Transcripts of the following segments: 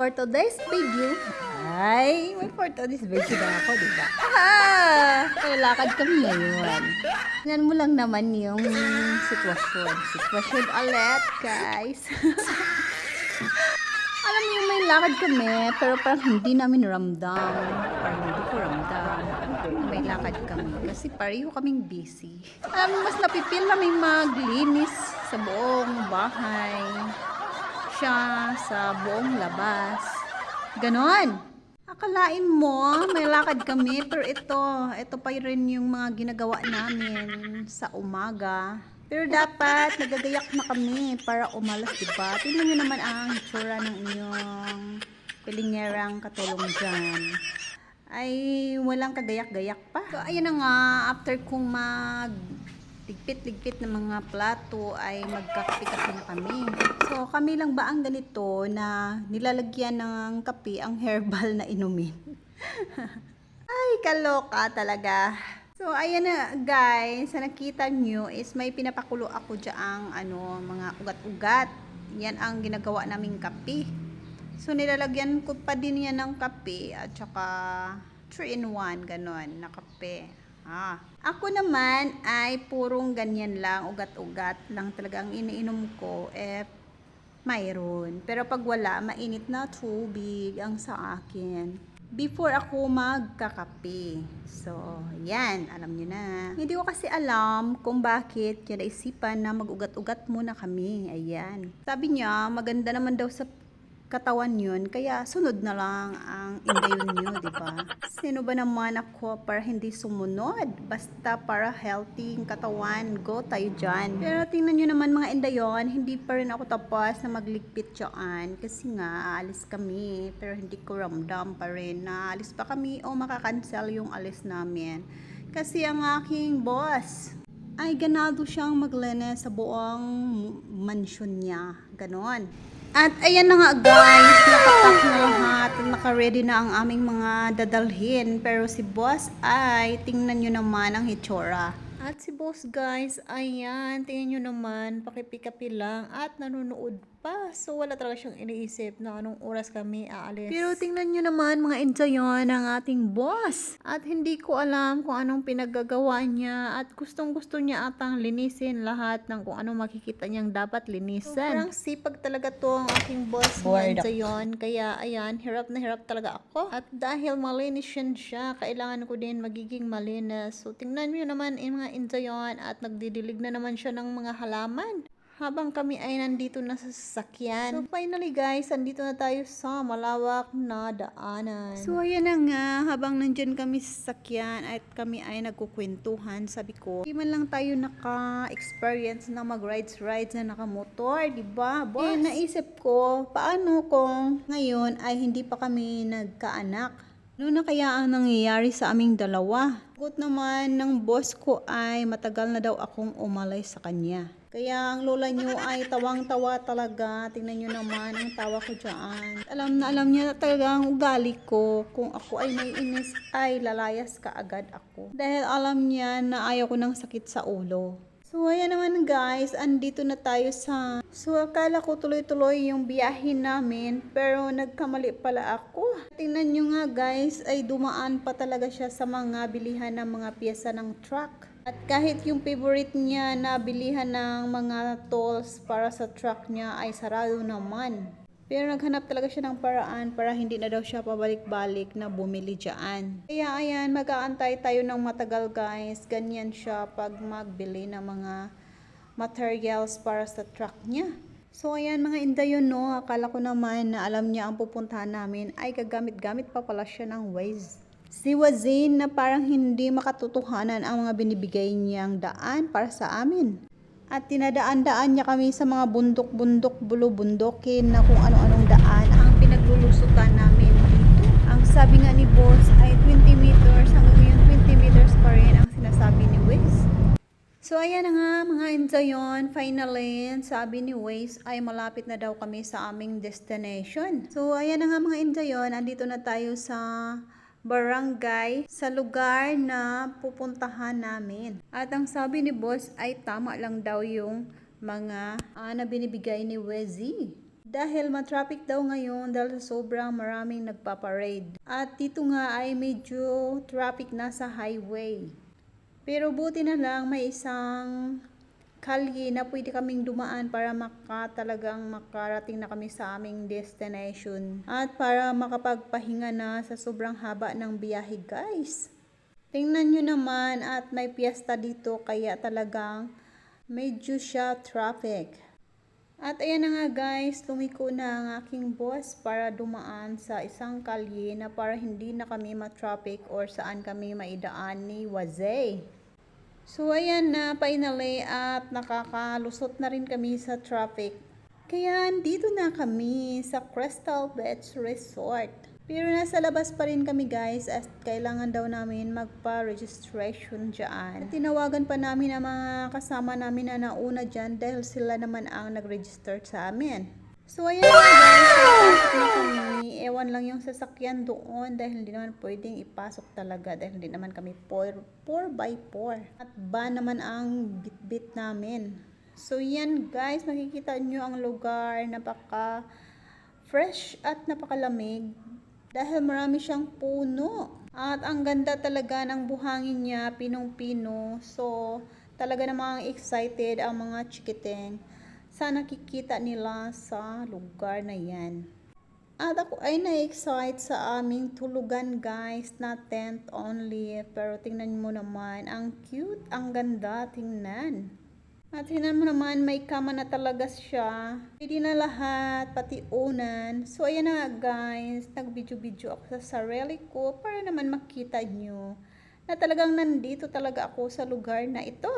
For today's video, for today's video na ako, diba? May lakad kami ngayon. Tingnan mo lang naman yung sitwasyon. Sitwasyon ulit, guys. Alam mo yung may lakad kami, pero parang hindi namin ramdam. Parang hindi ko ramdam. May lakad kami. Kasi pareho kaming busy. Alam mo, mas napipil namin maglinis sa buong bahay. Siya sa buong labas. Ganon. Akalain mo, may lakad kami, pero ito pa rin yung mga ginagawa namin sa umaga. Pero dapat nagagayak na kami para umalas, diba? Tingnan nyo naman ang itsura ng inyong pilingerang katulong dyan. Ay walang kagayak-gayak pa. So ayun na nga, after kong ligpit-ligpit ng mga plato ay magkakape-kape na kami. So kami lang ba ang ganito na nilalagyan ng kape ang herbal na inumin? Ay kaloka talaga. So ayan na guys, sa nakita nyo is may pinapakulo ako dyaang mga ugat-ugat. Yan ang ginagawa naming kape. So nilalagyan ko pa din yan ng kape at saka 3-in-1 ganon na kape. Ako naman ay purong ganyan lang, ugat-ugat lang talaga ang iniinom ko mayroon. Pero pag wala, mainit na tubig ang sa akin. Before ako magkakape. So, yan, alam nyo na. Hindi ko kasi alam kung bakit niya naisipan na mag-ugat-ugat muna kami. Ayan. Sabi niya, maganda naman daw sa katawan yun, kaya sunod na lang ang indayon nyo, diba? Sino ba naman ako para hindi sumunod? Basta para healthy ang katawan, go tayo dyan. Pero tingnan nyo naman mga indayon, hindi pa rin ako tapos na magligpit dyan. Kasi nga, aalis kami, pero hindi ko ramdam pa rin na alis pa kami o makakancel yung alis namin. Kasi ang aking boss ay ganado siyang maglinis sa buong mansyon niya. Ganon. At ayan na nga guys, nakapack na lahat, naka-ready na ang aming mga dadalhin. Pero si boss ay, tingnan nyo naman ang hitsura. At si boss guys, ayan, tingnan nyo naman, pakipikapi lang at nanonood pa. So wala talaga siyang iniisip na anong oras kami aalis. Pero tingnan nyo naman mga enjoyon ng ating boss. At hindi ko alam kung anong pinaggagawa niya at gustong gusto niya atang linisin lahat ng kung anong makikita niyang dapat linisin. So, parang sipag talaga to ang aking boss mga enjoyon. Kaya ayan, hirap na hirap talaga ako. At dahil malinis siya, kailangan ko din magiging malinis. So tingnan nyo naman yung mga enjoyon at nagdidilig na naman siya ng mga halaman. Habang kami ay nandito na sa sasakyan. So finally guys, nandito na tayo sa malawak na daanan. So ayan na nga, habang nandyan kami sa sasakyan at kami ay nagkukwentuhan, sabi ko, hindi man lang tayo naka-experience na mag-rides na nakamotor, diba boss? Eh naisip ko, paano kung ngayon ay hindi pa kami nagkaanak? Ano na kaya ang nangyayari sa aming dalawa? Sagot naman ng boss ko ay matagal na daw akong umalay sa kanya. Kaya ang lola nyo ay tawang-tawa talaga. Tingnan nyo naman ang tawa ko dyan. Alam na alam niya talaga ang ugali ko. Kung ako ay naiinis ay lalayas ka agad ako. Dahil alam niya na ayaw ko ng sakit sa ulo. So ayan naman guys, andito na tayo sa... So akala ko tuloy-tuloy yung biyahe namin, pero nagkamali pala ako. Tingnan nyo nga guys, ay dumaan pa talaga siya sa mga bilihan ng mga piyesa ng truck. At kahit yung favorite niya na bilihan ng mga tools para sa truck niya ay sarado naman. Pero naghanap talaga siya ng paraan para hindi na daw siya pabalik-balik na bumili dyan. Kaya ayan, mag-aantay tayo ng matagal guys. Ganyan siya pag magbili ng mga materials para sa truck niya. So ayan mga indayon no, akala ko naman na alam niya ang pupuntahan namin ay gagamit-gamit pa pala siya ng Waze. Si Wazin na parang hindi makatotohanan ang mga binibigay niyang daan para sa amin. At tinadaan-daan niya kami sa mga bundok-bundok, bulubundokin na kung ano-anong daan ang pinaglulusutan namin dito. Ang sabi nga ni boss ay 20 meters, hanggang ngayon 20 meters pa rin ang sinasabi ni Waze. So ayan na nga mga enjoyon, finally, sabi ni Waze ay malapit na daw kami sa aming destination. So ayan na nga mga enjoyon, andito na tayo sa barangay sa lugar na pupuntahan namin. At ang sabi ni boss ay tama lang daw yung mga na binibigay ni Wezi. Dahil matraffic daw ngayon dahil sa sobrang maraming nagpaparade. At dito nga ay medyo traffic na sa highway. Pero buti na lang may isang kalye na pwede kaming dumaan para talagang makarating na kami sa aming destination. At para makapagpahinga na sa sobrang haba ng biyahe guys. Tingnan nyo naman at may piyesta dito kaya talagang medyo siya traffic. At ayan na nga guys, lumiko na ang aking boss para dumaan sa isang kalye na para hindi na kami ma-traffic or saan kami maidaan ni Wazay. So ayan na finally at nakakalusot na rin kami sa traffic. Kaya dito na kami sa Crystal Beach Resort. Pero nasa labas pa rin kami guys at kailangan daw namin magpa-registration dyan. At tinawagan pa namin ang mga kasama namin na nauna dyan dahil sila naman ang nag-register sa amin. So ayan na guys, na kami. Ewan lang yung sasakyan doon dahil hindi naman pwedeng ipasok talaga dahil hindi naman kami 4x4. At ba naman ang bit-bit namin. So yan guys, makikita nyo ang lugar, napaka fresh at napakalamig. Dahil marami siyang puno. At ang ganda talaga ng buhangin niya, pinong-pino. So, talaga namang excited ang mga chikiting sa nakikita nila sa lugar na yan. At ako ay na-excite sa aming tulugan guys, na tent only. Pero tingnan mo naman, ang cute, ang ganda, tingnan. At tingnan mo naman, may kama na talaga siya. Pwede na lahat, pati unan. So, ayan na guys, nag-video-video ako sa sarili ko para naman makita nyo na talagang nandito talaga ako sa lugar na ito.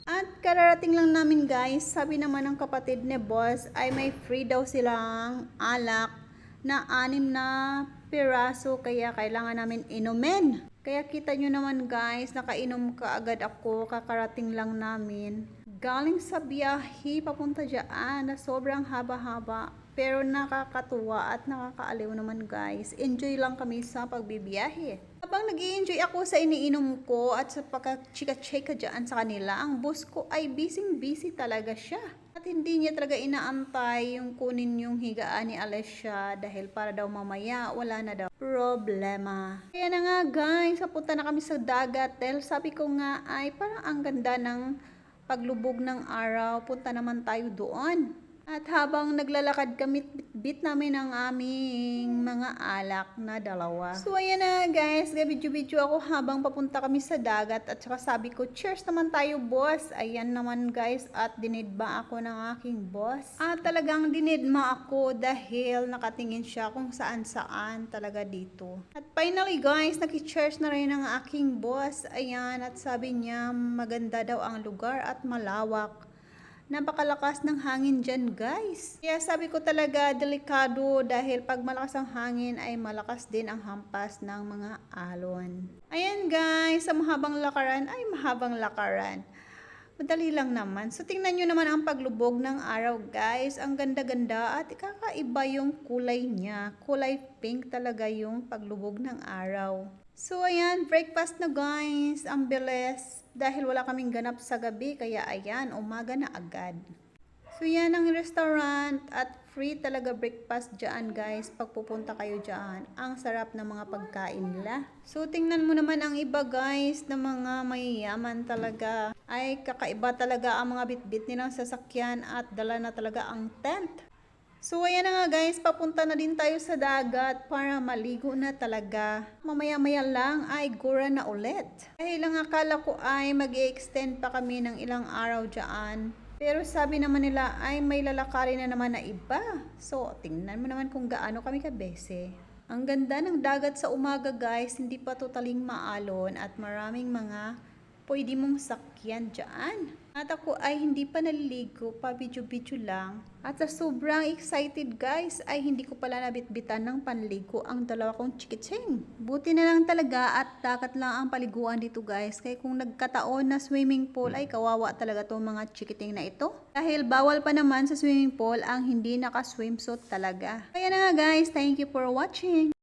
At kararating lang namin guys, sabi naman ng kapatid ni boss ay may free daw silang alak na 6 na piraso kaya kailangan namin inumin. Kaya kita nyo naman guys, nakainom ka agad ako, kakarating lang namin. Galing sa biyahe papunta dyan na sobrang haba-haba pero nakakatuwa at nakakaaliw naman guys. Enjoy lang kami sa pagbibiyahe. Habang nag-i-enjoy ako sa iniinom ko at sa pagka-chika-chika dyan sa kanila, ang boss ko ay busy talaga siya. At hindi niya talaga inaantay yung kunin yung higaan ni Alessia dahil para daw mamaya wala na daw problema. Kaya na nga guys, papunta na kami sa dagat dahil sabi ko nga ay parang ang ganda ng paglubog ng araw, punta naman tayo doon. At habang naglalakad kami, bit namin ang aming mga alak na dalawa. So ayan na guys, video-video ako habang papunta kami sa dagat at saka sabi ko, cheers naman tayo boss. Ayan naman guys at dinidma ako ng aking boss. At talagang dinidma ako dahil nakatingin siya kung saan-saan talaga dito. At finally guys, naki-cheers na rin ang aking boss. Ayan at sabi niya maganda daw ang lugar at malawak. Napakalakas ng hangin dyan guys. Kaya sabi ko talaga delikado dahil pag malakas ang hangin ay malakas din ang hampas ng mga alon. Ayan guys, sa mahabang lakaran ay mahabang lakaran. Madali lang naman. So tingnan nyo naman ang paglubog ng araw guys. Ang ganda-ganda at kakaiba yung kulay niya. Kulay pink talaga yung paglubog ng araw. So ayan, breakfast na guys. Ang bilis. Dahil wala kaming ganap sa gabi, kaya ayan, umaga na agad. So yan ang restaurant at free talaga breakfast dyan guys, pag pupunta kayo dyan. Ang sarap ng mga pagkain nila. So tingnan mo naman ang iba guys, na mga mayayaman talaga. Ay kakaiba talaga ang mga bitbit nilang sasakyan at dala na talaga ang tent. So ayan na nga guys, papunta na din tayo sa dagat para maligo na talaga. Mamaya-maya lang ay gura na ulit. Dahil lang akala ko ay mag-i-extend pa kami ng ilang araw dyan. Pero sabi naman nila ay may lalakarin na naman na iba. So tingnan mo naman kung gaano kami kabese. Ang ganda ng dagat sa umaga guys, hindi pa totaling maalon at maraming mga pwede mong sakyan dyan. At ako ay hindi pa naliligo, pa video-video lang. At sa sobrang excited guys, ay hindi ko pala nabitbitan ng panligo ang dalawa kong chikiting. Buti na lang talaga at dagat lang ang paliguan dito guys. Kaya kung nagkataon na swimming pool ay kawawa talaga tong mga chikiting na ito. Dahil bawal pa naman sa swimming pool ang hindi naka-swimsuit talaga. Kaya na nga guys, thank you for watching.